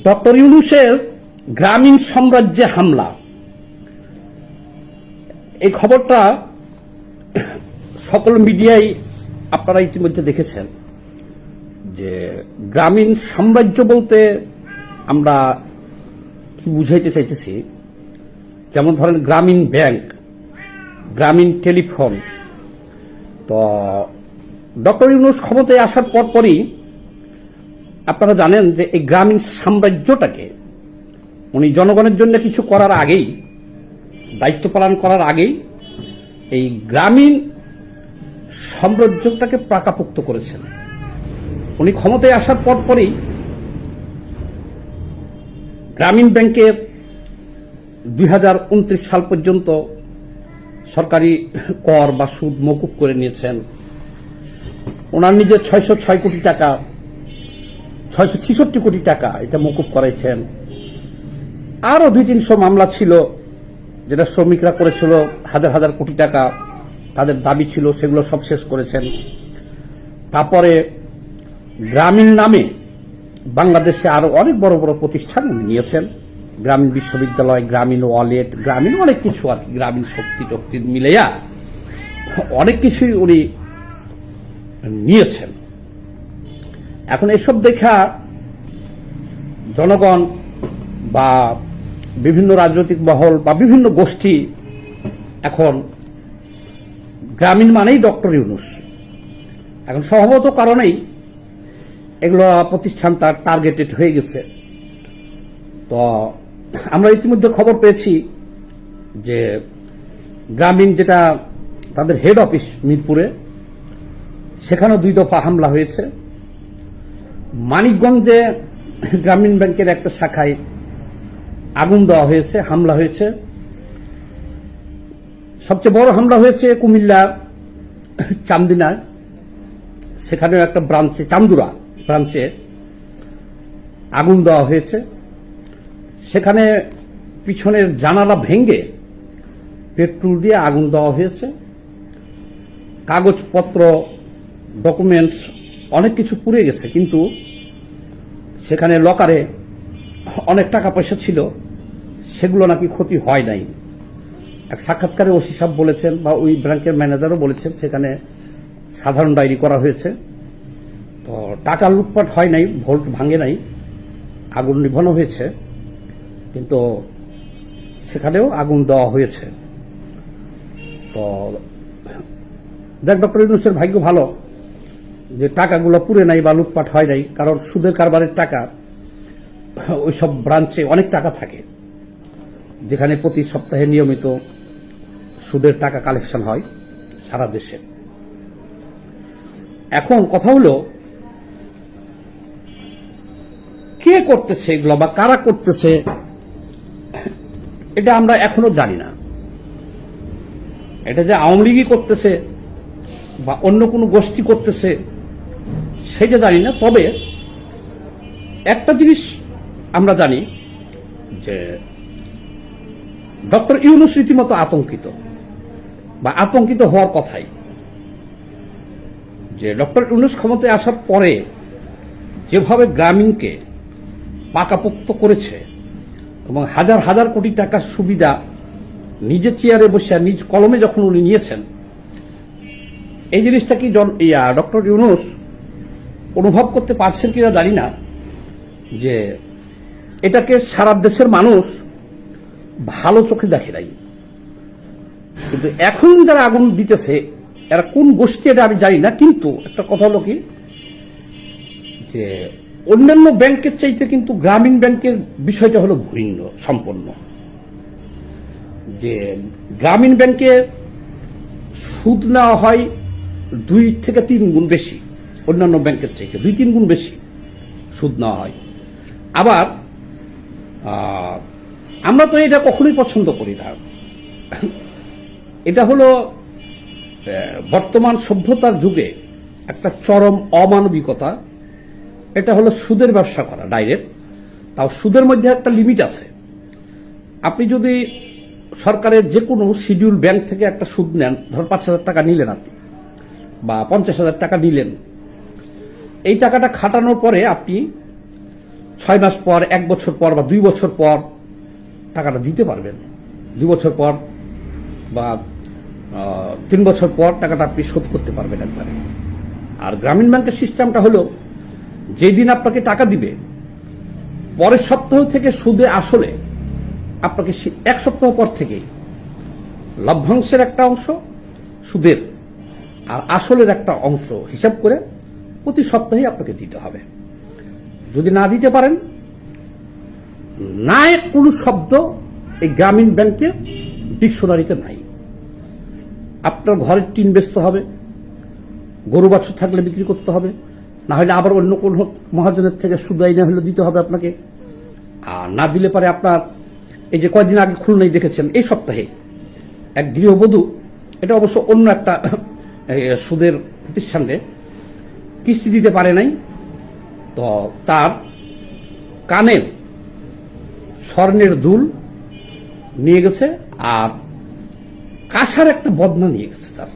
Doctor ইউনূসের গ্রামীণ সাম্রাজ্যে হামলা, এই খবরটা সকল মিডিয়ায় আপনারা ইতিমধ্যে দেখেছেন। যে গ্রামীণ সাম্রাজ্য বলতে আমরা কি বুঝাইতে চাইতেছি, যেমন ধরেন গ্রামীণ ব্যাংক, গ্রামীণ টেলিফোন। তো ডক্টর ইউনূস ক্ষমতায় আসার পরপরই আপনারা জানেন যে এই গ্রামীণ সাম্রাজ্যটাকে উনি জনগণের জন্য কিছু করার আগেই, দায়িত্ব পালন করার আগেই এই গ্রামীণ সাম্রাজ্যটাকে পাকাপোক্ত করেছেন। উনি ক্ষমতায় আসার পরপরই গ্রামীণ ব্যাংকের 2029 সাল পর্যন্ত সরকারি কর বা সুদ মকুব করে নিয়েছেন। ওনার নিজের 606 কোটি টাকা, 666 কোটি টাকা এটা মকুব করাইছেন। আরো 200-300 মামলা ছিল যেটা শ্রমিকরা করেছিল, হাজার হাজার কোটি টাকা তাদের দাবি ছিল, সেগুলো সব শেষ করেছেন। তারপরে গ্রামীণ নামে বাংলাদেশে আরো অনেক বড় বড় প্রতিষ্ঠান উনি নিয়েছেন, গ্রামীণ বিশ্ববিদ্যালয়, গ্রামীণ ওয়ালেট, গ্রামীণ অনেক কিছু আর কি, গ্রামীণ শক্তি টক্তি মিলেয়া অনেক কিছুই উনি নিয়েছেন। এখন এসব দেখা জনগণ বা বিভিন্ন রাজনৈতিক মহল বা বিভিন্ন গোষ্ঠী এখন গ্রামীণ মানেই ডক্টর ইউনূস, এখন স্বভাবত কারণেই এগুলো প্রতিষ্ঠান তার টার্গেটেড হয়ে গেছে। তো আমরা ইতিমধ্যে খবর পেয়েছি যে গ্রামীণ যেটা তাদের হেড অফিস মিরপুরে, সেখানেও 2 দফা হামলা হয়েছে। মানিকগঞ্জে গ্রামীণ ব্যাংকের একটা শাখায় আগুন দেওয়া হয়েছে, হামলা হয়েছে। সবচেয়ে বড় হামলা হয়েছে কুমিল্লা চান্দিনায়, সেখানেও একটা ব্রাঞ্চে, চান্দুরা ব্রাঞ্চে আগুন দেওয়া হয়েছে। সেখানে পিছনের জানালা ভেঙে পেট্রোল দিয়ে আগুন দেওয়া হয়েছে। কাগজপত্র, ডকুমেন্টস অনেক কিছু পুড়ে গেছে, কিন্তু সেখানে লকারে অনেক টাকা পয়সা ছিল, সেগুলো নাকি ক্ষতি হয় নাই। এক সাক্ষাৎকারে ওসি সাহেব বলেছেন, বা ওই ব্যাংকের ম্যানেজারও বলেছেন, সেখানে সাধারণ ডায়েরি করা হয়েছে। তো টাকা লুটপাট হয় নাই, ভোল্ট ভাঙে নাই, আগুন নিভানো হয়েছে, কিন্তু সেখানেও আগুন দেওয়া হয়েছে। তো দেখ, ডক্টর ইউনূসের ভাগ্য ভালো যে টাকাগুলো পুড়ে নাই বা লুটপাট হয় নাই, কারণ সুদের কারবারের টাকা ওইসব ব্রাঞ্চে অনেক টাকা থাকে, যেখানে প্রতি সপ্তাহে নিয়মিত সুদের টাকা কালেকশন হয় সারা দেশে। এখন কথা হলো, কে করতেছে এগুলো বা কারা করতেছে, এটা আমরা এখনো জানি না। এটা যে আওয়ামী লীগই করতেছে বা অন্য কোনো গোষ্ঠী করতেছে সেটা জানি না। তবে একটা জিনিস আমরা জানি যে ডক্টর ইউনূস রীতিমতো আতঙ্কিত, বা আতঙ্কিত হওয়ার কথাই। যে ডক্টর ইউনূস ক্ষমতায় আসার পরে যেভাবে গ্রামীণকে পাকাপোক্ত করেছে এবং হাজার হাজার কোটি টাকার সুবিধা নিজের চেয়ারে বসে নিজ কলমে যখন উনি নিয়েছেন, এই জিনিসটা কি ডক্টর ইউনূস অনুভব করতে পারছেন কিনা জানি না, যে এটাকে সারা দেশের মানুষ ভালো চোখে দেখে নাই। কিন্তু এখন যারা আগুন দিতেছে এরা কোন গোষ্ঠী এটা আমি জানি না, কিন্তু একটা কথা হলো কি, যে অন্যান্য ব্যাংকের চাইতে কিন্তু গ্রামীণ ব্যাংকের বিষয়টা হলো ভিন্ন সম্পন্ন। যে গ্রামীণ ব্যাংকে সুদ নেওয়া হয় 2 থেকে 3 গুণ বেশি, অন্যান্য ব্যাংকের চাইতে 2-3 গুণ বেশি সুদ নেওয়া হয়। আবার আমরা তো এটা কখনোই পছন্দ করি না। এটা হলো বর্তমান সভ্যতার যুগে একটা চরম অমানবিকতা। এটা হলো সুদের ব্যবসা করা ডাইরেক্ট, তাও সুদের মধ্যে একটা লিমিট আছে। আপনি যদি সরকারের যে কোনো শিডিউল ব্যাংক থেকে একটা সুদ নেন, ধর 5,000 টাকা নিলেন আপনি, বা 50,000 টাকা নিলেন, এই টাকাটা খাটানোর পরে আপনি 6 মাস পর, 1 বছর পর বা 2 বছর পর টাকাটা দিতে পারবেন। 2 বছর পর বা 3 বছর পর টাকাটা আপনি শোধ করতে পারবেন একবারে। আর গ্রামীণ ব্যাংকের সিস্টেমটা হলো, যেদিন আপনাকে টাকা দিবে পরের সপ্তাহ থেকে সুদে আসলে আপনাকে 1 সপ্তাহ পর থেকেই লভ্যাংশের একটা অংশ, সুদের আর আসলের একটা অংশ হিসাব করে প্রতি সপ্তাহে আপনাকে দিতে হবে। যদি না দিতে পারেন, না কোনো শব্দ এই গ্রামীণ ব্যাংকের ডিকশনারিতে নাই। আপনার ঘরের টিন বেচতে হবে, গরু বাছুর থাকলে বিক্রি করতে হবে, না হলে আবার অন্য কোন মহাজনের থেকে সুদ আইনে হলে দিতে হবে আপনাকে। আর না দিলে পারে আপনার এই যে কয়দিন আগে খুলনায় দেখেছেন, এই সপ্তাহে এক গৃহবধূ, এটা অবশ্য অন্য একটা সুদের প্রতিষ্ঠানে, কিস্তি দিতে পারে নাই, তো তার কানের স্বর্ণের দুল নিয়ে গেছে আর কাঁসার একটা বদনা নিয়ে গেছে তার।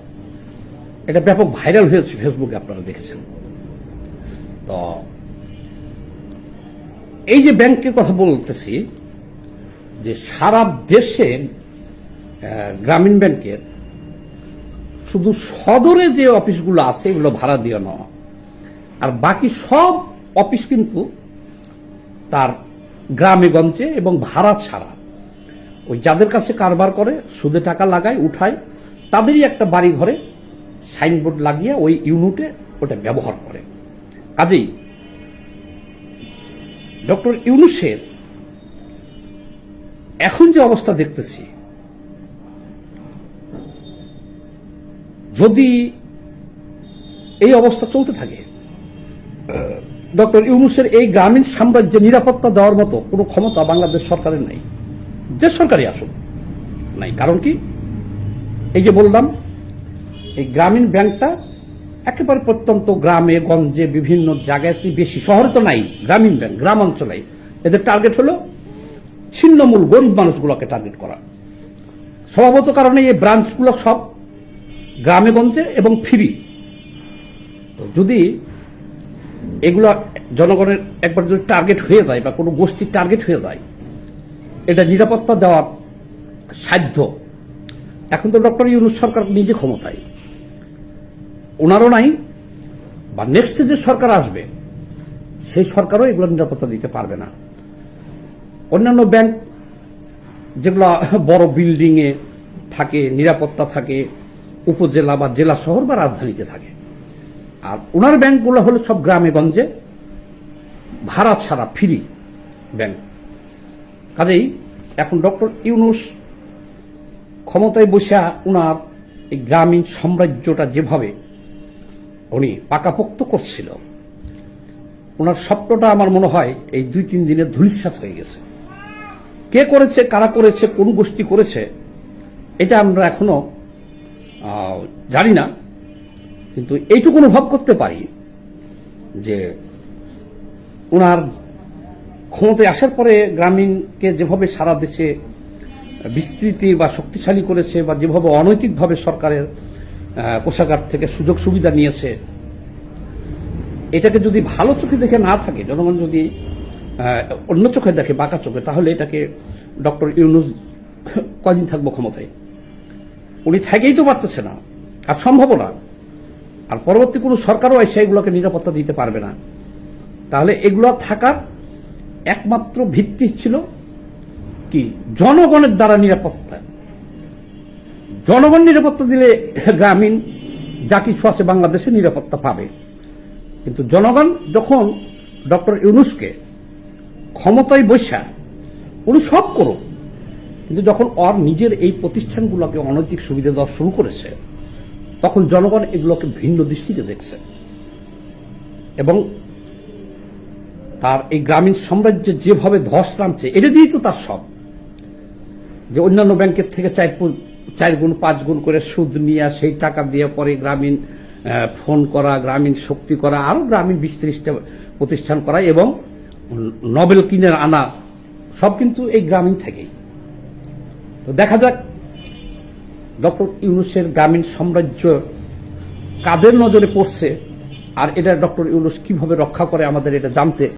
এটা ব্যাপক ভাইরাল হয়েছে ফেসবুকে, আপনারা দেখেছেন। তো এই যে ব্যাংকের কথা বলতেছি, যে সারা দেশে গ্রামীণ ব্যাংকের শুধু সদরে যে অফিসগুলো আছে এগুলো ভাড়া দিয়ে নেওয়া, আর বাকি সব অফিস কিন্তু তার গ্রামে গঞ্জে এবং ভাড়া ছাড়া। ওই যাদের কাছে কারবার করে, সুদে টাকা লাগায়, উঠায়, তাদেরই একটা বাড়ি ঘরে সাইনবোর্ড লাগিয়ে ওই ইউনিটে ওটা ব্যবহার করে। কাজেই ডক্টর ইউনূসের এখন যে অবস্থা দেখতেছি, যদি এই অবস্থা চলতে থাকে, ডক্টর ইউনূসের এই গ্রামীণ সাম্রাজ্যে নিরাপত্তা দেওয়ার মতো কোনো ক্ষমতা বাংলাদেশ সরকারের নেই, যে সরকারই আসুক নাই। কারণ কি, এই যে বললাম, এই গ্রামীণ ব্যাংকটা একেবারে প্রত্যন্ত গ্রামে গঞ্জে বিভিন্ন জায়গায় বেশি, শহরে তো নাই গ্রামীণ ব্যাংক, গ্রাম অঞ্চলে এদের টার্গেট হলো ছিন্নমূল গরিব মানুষগুলোকে টার্গেট করা। স্বভাবত কারণে এই ব্রাঞ্চগুলো সব গ্রামে গঞ্জে এবং ফ্রি। তো যদি এগুলো জনগণের একবার যদি টার্গেট হয়ে যায় বা কোনো গোষ্ঠীর টার্গেট হয়ে যায়, এটা নিরাপত্তা দেওয়ার সাধ্য এখন তো ডক্টর ইউনূস সরকার নিজে ক্ষমতায়, ওনারও নাই, বা নেক্সট যে সরকার আসবে সেই সরকারও এগুলো নিরাপত্তা দিতে পারবে না। অন্যান্য ব্যাংক যেগুলো বড় বিল্ডিং এ থাকে, নিরাপত্তা থাকে, উপজেলা বা জেলা শহর বা রাজধানীতে থাকে, আর ওনার ব্যাংকগুলো হলো সব গ্রামে গঞ্জে ভাড়া ছাড়া ফ্রি ব্যাংক। কাজেই এখন ডক্টর ইউনূস ক্ষমতায় বসে উনার এই গ্রামীণ সাম্রাজ্যটা যেভাবে উনি পাকাপোক্ত করছিল, ওনার স্বপ্নটা আমার মনে হয় এই 2-3 দিনে ধূলিসাৎ হয়ে গেছে। কে করেছে, কারা করেছে, কোন গোষ্ঠী করেছে, এটা আমরা এখনো জানি না, কিন্তু এইটুকু অনুভব করতে পারি যে ওনার ক্ষমতায় আসার পরে গ্রামীণকে যেভাবে সারা দেশে বিস্তৃতি বা শক্তিশালী করেছে, বা যেভাবে অনৈতিকভাবে সরকারের কোষাগার থেকে সুযোগ সুবিধা নিয়েছে, এটাকে যদি ভালো চোখে দেখে না থাকে, জনগণ যদি অন্য চোখে দেখে, বাঁকা চোখে, তাহলে এটাকে ডক্টর ইউনূস কয়দিন থাকবো ক্ষমতায়? উনি থেকেই তো পারতেছে না, আর সম্ভব না। আর পরবর্তী কোনো সরকারও এসে এগুলোকে নিরাপত্তা দিতে পারবে না। তাহলে এগুলো থাকার একমাত্র ভিত্তি ছিল কি, জনগণের দ্বারা নিরাপত্তা। জনগণ নিরাপত্তা দিলে গ্রামীণ যা কিছু আছে বাংলাদেশে নিরাপত্তা পাবে। কিন্তু জনগণ যখন ডক্টর ইউনূসকে ক্ষমতায় বসা, উনি সব করুক, কিন্তু যখন ওর নিজের এই প্রতিষ্ঠানগুলোকে অনৈতিক সুবিধা দেওয়া শুরু করেছে, তখন জনগণ এগুলোকে ভিন্ন দৃষ্টিতে দেখছে, এবং তার এই গ্রামীণ সাম্রাজ্যে যেভাবে ধস নামছে, এটা দিয়েই তো তার সব, যে অন্যান্য ব্যাংকের থেকে 4 গুণ 5 গুণ করে সুদ নিয়ে সেই টাকা দিয়ে পরে গ্রামীণ ফোন করা, গ্রামীণ শক্তি করা, আরো গ্রামীণ 20-30টা প্রতিষ্ঠান করা, এবং নোবেল কিনে আনা, সব কিন্তু এই গ্রামীণ থেকেই। তো দেখা যাক ডক্টর ইউনূসের গ্রামীণ সাম্রাজ্য কাদের নজরে পড়ছে, আর এটা ডক্টর ইউনূস কিভাবে রক্ষা করে, আমাদের এটা জানতে